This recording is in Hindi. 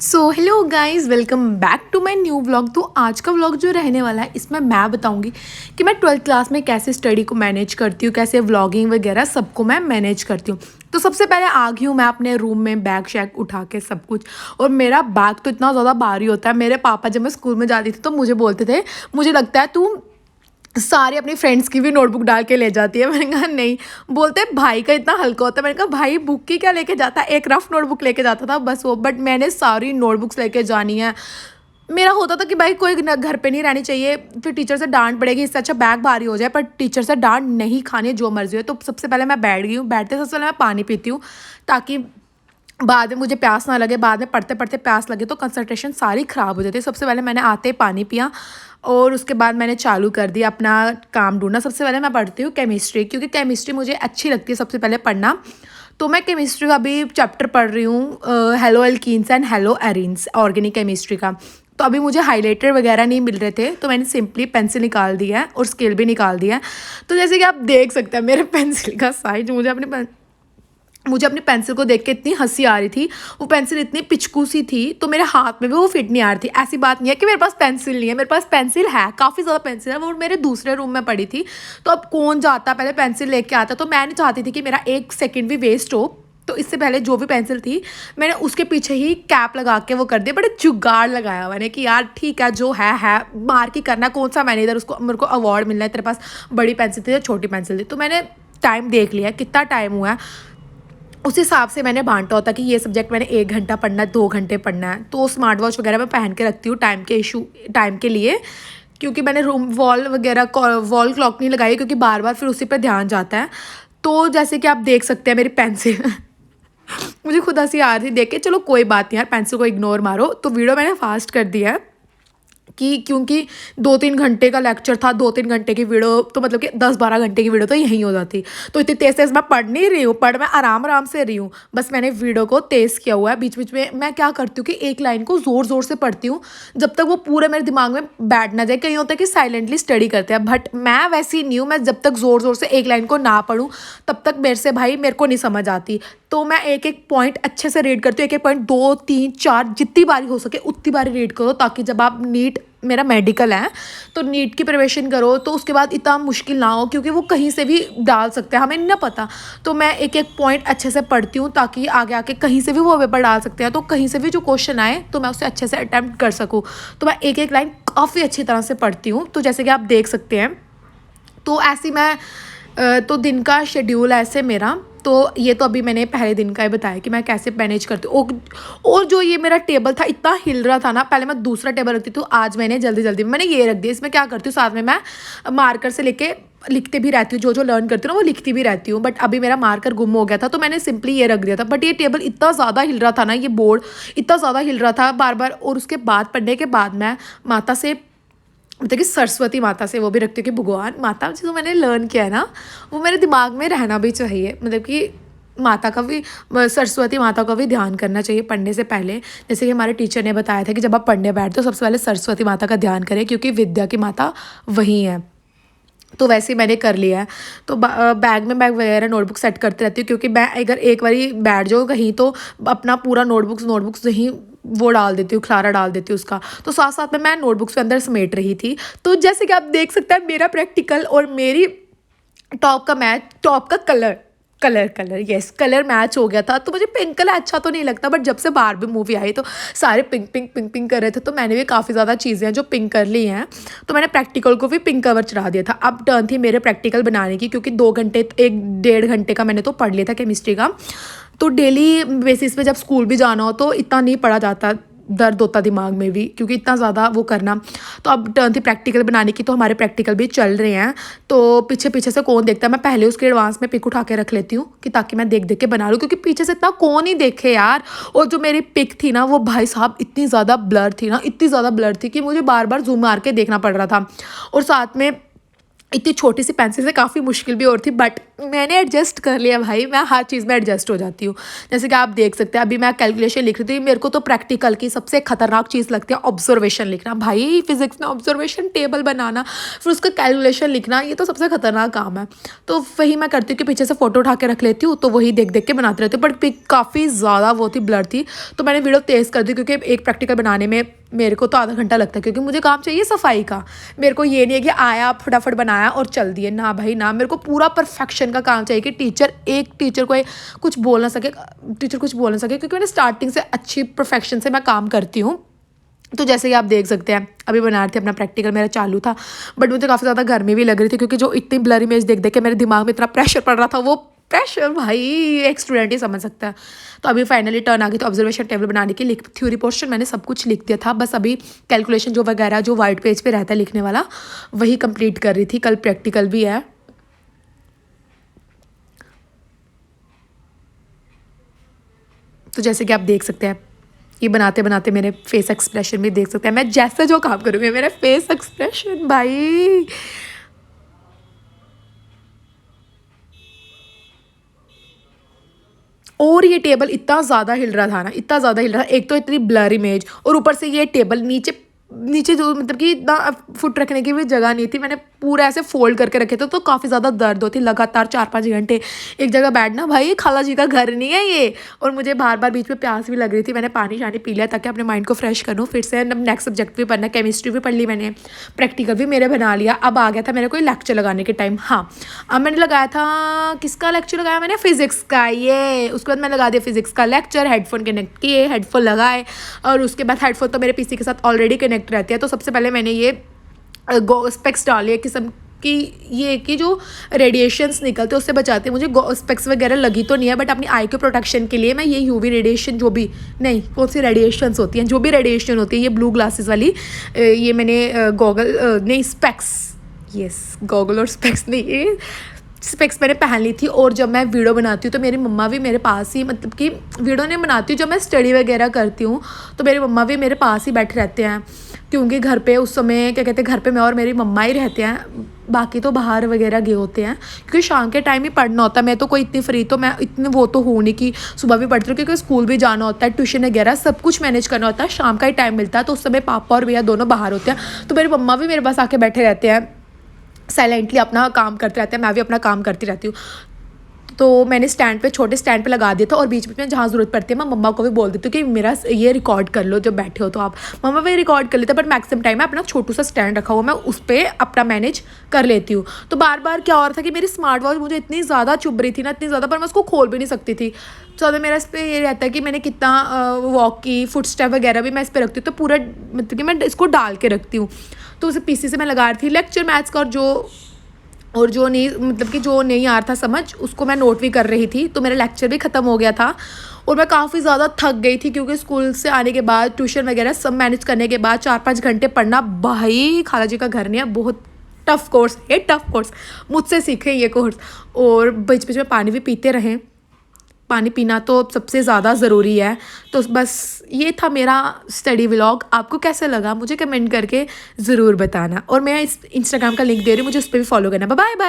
So hello guys, welcome back to my new vlog. तो आज का व्लॉग जो रहने वाला है, इसमें मैं बताऊंगी कि मैं 12th क्लास में कैसे स्टडी को मैनेज करती हूँ, कैसे व्लॉगिंग वगैरह सबको मैं मैनेज करती हूँ। तो सबसे पहले आ गई हूँ मैं अपने रूम में, बैग शैग उठा के सब कुछ। और मेरा बैग तो इतना ज़्यादा भारी होता है। मेरे पापा जब मैं स्कूल में जाती थी तो मुझे बोलते थे, मुझे लगता है तू सारे अपनी फ्रेंड्स की भी नोटबुक डाल के ले जाती है। मैंने कहा नहीं। बोलते भाई का इतना हल्का होता है। मैंने कहा भाई बुक की क्या लेके जाता है, एक रफ नोटबुक लेके जाता था बस वो। बट मैंने सारी नोटबुक्स लेके जानी है। मेरा होता था कि भाई कोई घर पे नहीं रहनी चाहिए, फिर टीचर से डांट पड़ेगी, इससे अच्छा बैग भारी हो जाए। पर टीचर से डांट नहीं खानी, जो मर्जी हो। तो सबसे पहले मैं बैठ गई हूँ। बैठते सबसे पहले मैं पानी पीती हूँ, ताकि बाद में मुझे प्यास ना लगे। बाद में पढ़ते पढ़ते प्यास लगे तो कंसंट्रेशन सारी ख़राब हो जाती है। सबसे पहले मैंने आते ही पानी पिया और उसके बाद मैंने चालू कर दिया अपना काम ढूंढना। सबसे पहले मैं पढ़ती हूँ केमिस्ट्री, क्योंकि केमिस्ट्री मुझे अच्छी लगती है सबसे पहले पढ़ना। तो मैं केमिस्ट्री का अभी चैप्टर पढ़ रही हूँ, hello alkenes and hello arenes, organic chemistry का। तो अभी मुझे हाइलाइटर वगैरह नहीं मिल रहे थे, तो मैंने सिंपली पेंसिल निकाल दिया है और स्केल भी निकाल दिया है। तो जैसे कि आप देख सकते हैं मेरे पेंसिल का साइज, मुझे अपनी पेंसिल को देख के इतनी हंसी आ रही थी। वो पेंसिल इतनी पिचकू सी थी, तो मेरे हाथ में भी वो फिट नहीं आ रही थी। ऐसी बात नहीं है कि मेरे पास पेंसिल नहीं है, मेरे पास पेंसिल है, काफ़ी ज़्यादा पेंसिल है। वो मेरे दूसरे रूम में पड़ी थी। तो अब कौन जाता पहले पेंसिल लेके आता। तो मैं नहीं चाहती थी कि मेरा एक सेकेंड भी वेस्ट हो। तो इससे पहले जो भी पेंसिल थी, मैंने उसके पीछे ही कैप लगा के वो कर दिया। बड़े जुगाड़ लगाया मैंने कि यार ठीक है, जो है मार्क ही करना। कौन सा मैंने इधर उसको मेरे को अवार्ड मिलना है, तेरे पास बड़ी पेंसिल थी या छोटी पेंसिल थी। तो मैंने टाइम देख लिया कितना टाइम हुआ है, उस हिसाब से मैंने बांटा होता कि ये सब्जेक्ट मैंने 1 घंटा पढ़ना है, 2 घंटे पढ़ना है। तो स्मार्ट वॉच वगैरह मैं पहन के रखती हूँ टाइम के लिए, क्योंकि मैंने रूम वॉल क्लॉक नहीं लगाई, क्योंकि बार बार फिर उसी पर ध्यान जाता है। तो जैसे कि आप देख सकते हैं मेरी पेंसिल मुझे खुद हंसी आ रही थी देख के। चलो कोई बात नहीं यार, पेंसिल को इग्नोर मारो। तो वीडियो मैंने फास्ट कर दिया है कि क्योंकि 2-3 घंटे का लेक्चर था, 2-3 घंटे की वीडियो, तो मतलब कि 10-12 घंटे की वीडियो तो यहीं हो जाती। तो इतनी तेज़ तेज़ मैं पढ़ नहीं रही हूँ, पढ़ मैं आराम आराम से रही हूँ। बस मैंने वीडियो को तेज़ किया हुआ है। बीच बीच में मैं क्या करती हूँ कि एक लाइन को ज़ोर ज़ोर से पढ़ती हूँ, जब तक वो पूरे मेरे दिमाग में बैठ ना जाए। कहीं होता है कि साइलेंटली स्टडी करते हैं, बट मैं वैसी नहीं हूँ। मैं जब तक ज़ोर ज़ोर से एक लाइन को ना पढ़ूँ, तब तक मेरे को नहीं समझ आती। तो मैं एक एक पॉइंट अच्छे से रीड करती हूँ। एक एक पॉइंट 2-3-4 जितनी बारी हो सके उतनी बारी रीड करो, ताकि जब आप नीट, मेरा मेडिकल है तो नीट की प्रिपरेशन करो तो उसके बाद इतना मुश्किल ना हो, क्योंकि वो कहीं से भी डाल सकते हैं, हमें नहीं ना पता। तो मैं एक एक पॉइंट अच्छे से पढ़ती हूँ, ताकि आगे आके कहीं से भी वो पेपर डाल सकते हैं। तो कहीं से भी जो क्वेश्चन आए तो मैं उसे अच्छे से अटैम्प्ट कर सकूँ। तो मैं एक एक लाइन काफ़ी अच्छी तरह से पढ़ती हूँ। तो जैसे कि आप देख सकते हैं, तो ऐसी मैं तो दिन का शेड्यूल ऐसे मेरा। तो ये तो अभी मैंने पहले दिन का ही बताया कि मैं कैसे मैनेज करती हूँ। और जो ये मेरा टेबल था इतना हिल रहा था ना, पहले मैं दूसरा टेबल रखती थी, आज मैंने जल्दी जल्दी मैंने ये रख दिया। इसमें क्या करती हूँ, साथ में मैं मार्कर से लेके लिखते भी रहती हूँ, जो जो लर्न करती हूँ ना वो लिखती भी रहती हूँ। बट अभी मेरा मार्कर गुम हो गया था, तो मैंने सिंपली ये रख दिया था। बट ये टेबल इतना ज़्यादा हिल रहा था ना, ये बोर्ड इतना ज़्यादा हिल रहा था बार बार। और उसके बाद पढ़ने के बाद मैं माता से, मतलब कि सरस्वती माता से वो भी रखती हूँ कि भगवान माता, जो मैंने लर्न किया है ना वो मेरे दिमाग में रहना भी चाहिए। मतलब कि माता का भी, सरस्वती माता का भी ध्यान करना चाहिए पढ़ने से पहले। जैसे कि हमारे टीचर ने बताया था कि जब आप पढ़ने बैठते हो सबसे पहले सरस्वती माता का ध्यान करें, क्योंकि विद्या की माता वही है। तो वैसे ही मैंने कर लिया है। तो बैग में बैग वगैरह नोटबुक सेट करते रहती हूँ, क्योंकि मैं अगर एक बारी बैठ जाऊँ कहीं तो अपना पूरा नोटबुक्स यहीं वो डाल देती हूँ, खलारा डाल देती हूँ उसका। तो साथ साथ में मैं नोटबुक्स के अंदर समेट रही थी। तो जैसे कि आप देख सकते हैं मेरा प्रैक्टिकल और मेरी टॉप का कलर यस, कलर मैच हो गया था। तो मुझे पिंक कलर अच्छा तो नहीं लगता, बट जब से बारबी मूवी आई तो सारे पिंक पिंक पिंक पिंक कर रहे थे, तो मैंने भी काफ़ी ज़्यादा चीज़ें हैं जो पिंक कर ली हैं। तो मैंने प्रैक्टिकल को भी पिंक कवर चढ़ा दिया था। अब टर्न थी मेरे प्रैक्टिकल बनाने की, क्योंकि 2 घंटे 1-1.5 घंटे का मैंने तो पढ़ लिया था केमिस्ट्री का। तो डेली बेसिस पे जब स्कूल भी जाना हो तो इतना नहीं पढ़ा जाता, दर्द होता दिमाग में भी, क्योंकि इतना ज़्यादा वो करना। तो अब टर्न थी प्रैक्टिकल बनाने की, तो हमारे प्रैक्टिकल भी चल रहे हैं। तो पीछे पीछे से कौन देखता है, मैं पहले उसके एडवांस में पिक उठा के रख लेती हूँ कि ताकि मैं देख देख के बना लूँ, क्योंकि पीछे से इतना कौन ही देखे यार। और जो मेरी पिक थी ना वो भाई साहब इतनी ज़्यादा ब्लर थी ना, इतनी ज़्यादा ब्लर थी कि मुझे बार बार जूम मार के देखना पड़ रहा था। और साथ में इतनी छोटी सी पेंसिल से काफ़ी मुश्किल भी और थी, बट मैंने एडजस्ट कर लिया भाई। मैं हर चीज़ में एडजस्ट हो जाती हूँ। जैसे कि आप देख सकते हैं अभी मैं कैलकुलेशन लिख रही थी, मेरे को तो प्रैक्टिकल की सबसे खतरनाक चीज़ लगती है ऑब्जर्वेशन लिखना। भाई फिजिक्स में ऑब्जर्वेशन टेबल बनाना, फिर उसका कैलकुलेशन लिखना, ये तो सबसे खतरनाक काम है। तो वही मैं करती हूँ कि पीछे से फ़ोटो उठा के रख लेती हूँ, तो वही देख देख के बनाती रहती हूँ। बट काफ़ी ज़्यादा वो थी, ब्लर थी, तो मैंने वीडियो तेज़ कर दी, क्योंकि एक प्रैक्टिकल बनाने में मेरे को तो आधा घंटा लगता है, क्योंकि मुझे काम चाहिए सफाई का। मेरे को ये नहीं है कि आया फटाफट बनाया और चल दिए, ना भाई ना। मेरे को पूरा परफेक्शन का काम चाहिए कि टीचर को कुछ बोल ना सके, क्योंकि मैंने स्टार्टिंग से अच्छी परफेक्शन से मैं काम करती हूँ। तो जैसे कि आप देख सकते हैं अभी बना रहे थे अपना प्रैक्टिकल, मेरा चालू था, बट मुझे काफ़ी ज़्यादा गर्मी भी लग रही थी, क्योंकि जो इतनी ब्लर इमेज देख देख के मेरे दिमाग में इतना प्रेशर पड़ रहा था, वो प्रेशर भाई एक स्टूडेंट ही समझ सकता है। तो अभी फाइनली टर्न आ गई, तो ऑब्जर्वेशन टेबल बनाने की थ्योरी पोर्शन मैंने सब कुछ लिख दिया था, बस अभी कैलकुलेशन जो वगैरह जो वाइट पेज पे रहता है लिखने वाला, वही कंप्लीट कर रही थी। कल प्रैक्टिकल भी है। तो जैसे कि आप देख सकते हैं, ये बनाते बनाते मेरे फेस एक्सप्रेशन भी देख सकते हैं, मैं जैसे जो काम करूँगी मेरे फेस एक्सप्रेशन भाई। और ये टेबल इतना ज़्यादा हिल रहा था ना, इतना ज़्यादा हिल रहा था, एक तो इतनी ब्लर इमेज, और ऊपर से ये टेबल नीचे नीचे जो मतलब कि इतना फुट रखने की भी जगह नहीं थी, मैंने पूरा ऐसे फोल्ड करके रखे थे, तो काफ़ी ज़्यादा दर्द होती, लगातार 4-5 घंटे एक जगह बैठना। भाई खाला जी का घर नहीं है ये। और मुझे बार बार बीच में प्यास भी लग रही थी, मैंने पानी शानी पी लिया ताकि अपने माइंड को फ्रेश करूँ। फिर से नेक्स्ट सब्जेक्ट भी पढ़ना, केमिस्ट्री भी पढ़ ली मैंने, प्रैक्टिकल भी मेरे बना लिया। अब आ गया था मेरे को लेक्चर लगाने के टाइम। हाँ, अब मैंने लगाया था, किसका लेक्चर लगाया मैंने, फिजिक्स का। ये उसके बाद मैंने लगा दिया फिजिक्स का लेक्चर, हेडफोन कनेक्ट किए, हेडफोन लगाए, और उसके बाद हेडफोन तो मेरे पीसी के साथ ऑलरेडी कनेक्ट रहते हैं। तो सबसे पहले मैंने ये स्पेक्स डाले किस्म कि ये कि जो रेडिएशंस निकलते हैं उससे बचाते हैं। मुझे स्पेक्स वगैरह लगी तो नहीं है, बट अपनी आई के प्रोटेक्शन के लिए मैं ये यूवी रेडिएशन, जो भी नहीं कौन सी रेडिएशंस होती हैं, जो भी रेडिएशन होती है, ये ब्लू ग्लासेस वाली, ये मैंने गॉगल नहीं स्पेक्स, यस गॉगल और स्पेक्स नहीं, ये स्पेक्स मैंने पहन ली थी। और जब मैं वीडियो बनाती हूँ तो मेरी मम्मा भी मेरे पास ही, मतलब कि वीडियो नहीं बनाती हूँ, जब मैं स्टडी वगैरह करती हूँ तो मेरी मम्मा भी मेरे पास ही बैठे रहते हैं, क्योंकि घर पे उस समय क्या कहते हैं, घर पे मैं और मेरी मम्मा ही रहते हैं, बाकी तो बाहर वगैरह गए होते हैं, क्योंकि शाम के टाइम ही पढ़ना होता है। मैं तो कोई इतनी फ्री तो मैं इतनी वो तो हूँ नहीं कि सुबह भी पढ़ती हूँ, क्योंकि स्कूल भी जाना होता है, ट्यूशन वगैरह सब कुछ मैनेज करना होता है, शाम का ही टाइम मिलता है। तो उस समय पापा और भैया दोनों बाहर होते हैं, तो मेरी मम्मा भी मेरे पास आके बैठे रहते हैं, साइलेंटली अपना काम करते रहते हैं, मैं भी अपना काम करती रहती हूँ। तो मैंने स्टैंड पे, छोटे स्टैंड पे लगा दिया था, और बीच बीच में जहाँ ज़रूरत पड़ती है मैं मम्मा को भी बोल देती हूँ कि मेरा ये रिकॉर्ड कर लो, जब बैठे हो तो आप। मम्मा भी रिकॉर्ड कर लेते हैं, बट मैक्सिमम टाइम मैं अपना छोटू सा स्टैंड रखा हुआ, मैं उस पर अपना मैनेज कर लेती हूँ। तो बार बार क्या हो रहा था कि मेरी स्मार्ट वॉच मुझे इतनी ज़्यादा चुभ रही थी ना, इतनी ज़्यादा, पर मैं उसको खोल भी नहीं सकती थी। तो ज़्यादा मेरा इस पर ये रहता है कि मैंने कितना वॉक की, फुट स्टेप वगैरह भी मैं इस पर रखती हूँ, तो पूरा मतलब कि मैं इसको डाल के रखती हूँ। तो उसे पीसी से मैं लगा रही थी लेक्चर मैथ्स का, और जो नहीं, मतलब कि जो नहीं आ रहा था समझ, उसको मैं नोट भी कर रही थी। तो मेरा लेक्चर भी ख़त्म हो गया था, और मैं काफ़ी ज़्यादा थक गई थी, क्योंकि स्कूल से आने के बाद ट्यूशन वगैरह सब मैनेज करने के बाद 4-5 घंटे पढ़ना, भाई खाला जी का घर नहीं है, बहुत टफ़ कोर्स है, टफ़ कोर्स, मुझसे सीखे ये कोर्स। और बीच बीच में पानी भी पीते रहें, पानी पीना तो सबसे ज़्यादा ज़रूरी है। तो बस ये था मेरा स्टडी व्लॉग। आपको कैसा लगा मुझे कमेंट करके ज़रूर बताना, और मैं इस इंस्टाग्राम का लिंक दे रही हूँ, मुझे उस पर भी फॉलो करना। Bye bye.